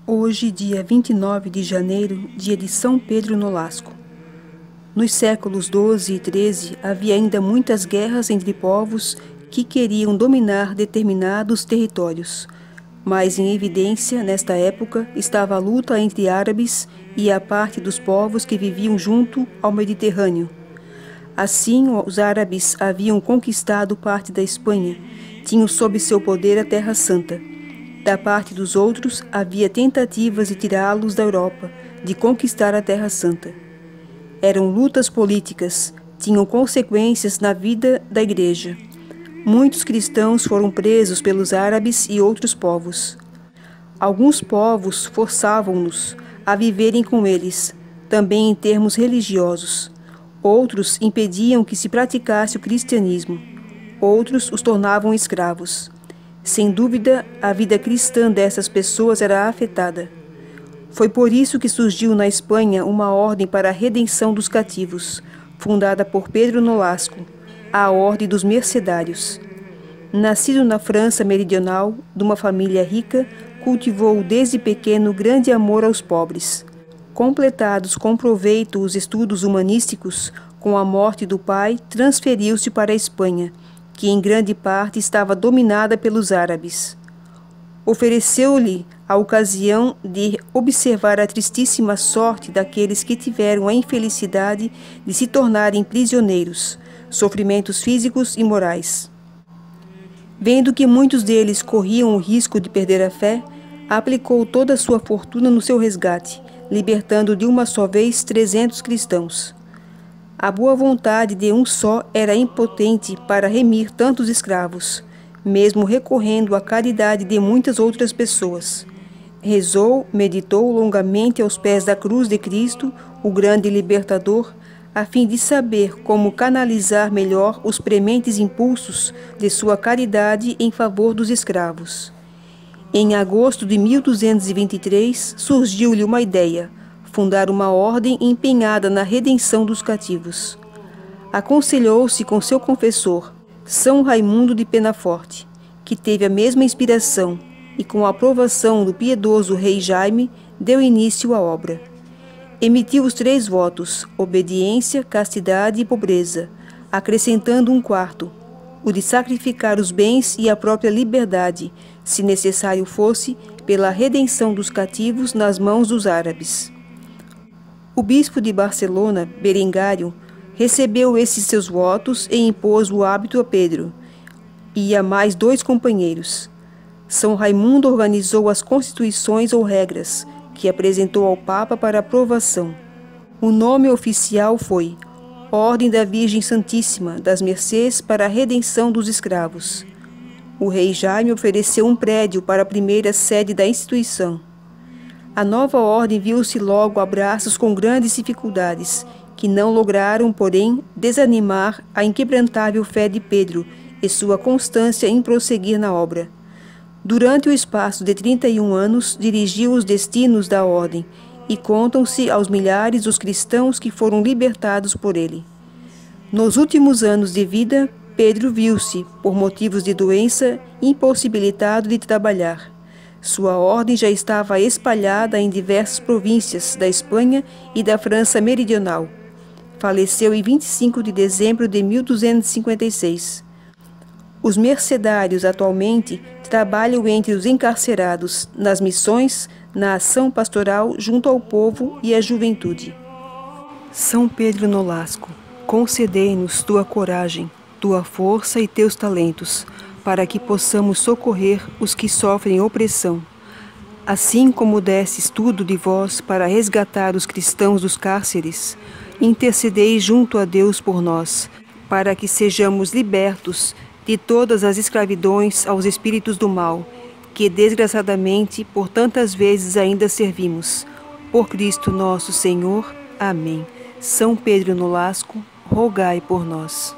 Hoje, dia 29 de janeiro, dia de São Pedro Nolasco. Nos séculos XII e XIII havia ainda muitas guerras entre povos que queriam dominar determinados territórios. Mais em evidência, nesta época, estava a luta entre árabes e a parte dos povos que viviam junto ao Mediterrâneo. Assim, os árabes haviam conquistado parte da Espanha, tinham sob seu poder a Terra Santa. Da parte dos outros, havia tentativas de tirá-los da Europa, de conquistar a Terra Santa. Eram lutas políticas, tinham consequências na vida da Igreja. Muitos cristãos foram presos pelos árabes e outros povos. Alguns povos forçavam-nos a viverem com eles, também em termos religiosos. Outros impediam que se praticasse o cristianismo. Outros os tornavam escravos. Sem dúvida, a vida cristã dessas pessoas era afetada. Foi por isso que surgiu na Espanha uma ordem para a redenção dos cativos, fundada por Pedro Nolasco, a Ordem dos Mercedários. Nascido na França meridional, de uma família rica, cultivou desde pequeno grande amor aos pobres. Completados com proveito os estudos humanísticos, com a morte do pai, transferiu-se para a Espanha, que em grande parte estava dominada pelos árabes. Ofereceu-lhe a ocasião de observar a tristíssima sorte daqueles que tiveram a infelicidade de se tornarem prisioneiros, sofrimentos físicos e morais. Vendo que muitos deles corriam o risco de perder a fé, aplicou toda a sua fortuna no seu resgate, libertando de uma só vez 300 cristãos. A boa vontade de um só era impotente para remir tantos escravos, mesmo recorrendo à caridade de muitas outras pessoas. Rezou, meditou longamente aos pés da cruz de Cristo, o grande libertador, a fim de saber como canalizar melhor os prementes impulsos de sua caridade em favor dos escravos. Em agosto de 1223, surgiu-lhe uma ideia: fundar uma ordem empenhada na redenção dos cativos. Aconselhou-se com seu confessor, São Raimundo de Penaforte, que teve a mesma inspiração e, com a aprovação do piedoso rei Jaime, deu início à obra. Emitiu os 3 votos: obediência, castidade e pobreza, acrescentando um quarto, o de sacrificar os bens e a própria liberdade, se necessário fosse, pela redenção dos cativos nas mãos dos árabes. O bispo de Barcelona, Berengário, recebeu esses seus votos e impôs o hábito a Pedro e a mais 2 companheiros. São Raimundo organizou as constituições ou regras, que apresentou ao Papa para aprovação. O nome oficial foi Ordem da Virgem Santíssima das Mercês para a Redenção dos Escravos. O rei Jaime ofereceu um prédio para a primeira sede da instituição. A nova ordem viu-se logo a braços com grandes dificuldades, que não lograram, porém, desanimar a inquebrantável fé de Pedro e sua constância em prosseguir na obra. Durante o espaço de 31 anos, dirigiu os destinos da ordem, e contam-se aos milhares os cristãos que foram libertados por ele. Nos últimos anos de vida, Pedro viu-se, por motivos de doença, impossibilitado de trabalhar. Sua ordem já estava espalhada em diversas províncias da Espanha e da França meridional. Faleceu em 25 de dezembro de 1256. Os mercedários atualmente trabalham entre os encarcerados, nas missões, na ação pastoral junto ao povo e à juventude. São Pedro Nolasco, concedei-nos tua coragem, tua força e teus talentos, para que possamos socorrer os que sofrem opressão. Assim como destes tudo de vós para resgatar os cristãos dos cárceres, intercedei junto a Deus por nós, para que sejamos libertos de todas as escravidões aos espíritos do mal, que desgraçadamente por tantas vezes ainda servimos. Por Cristo nosso Senhor. Amém. São Pedro Nolasco, rogai por nós.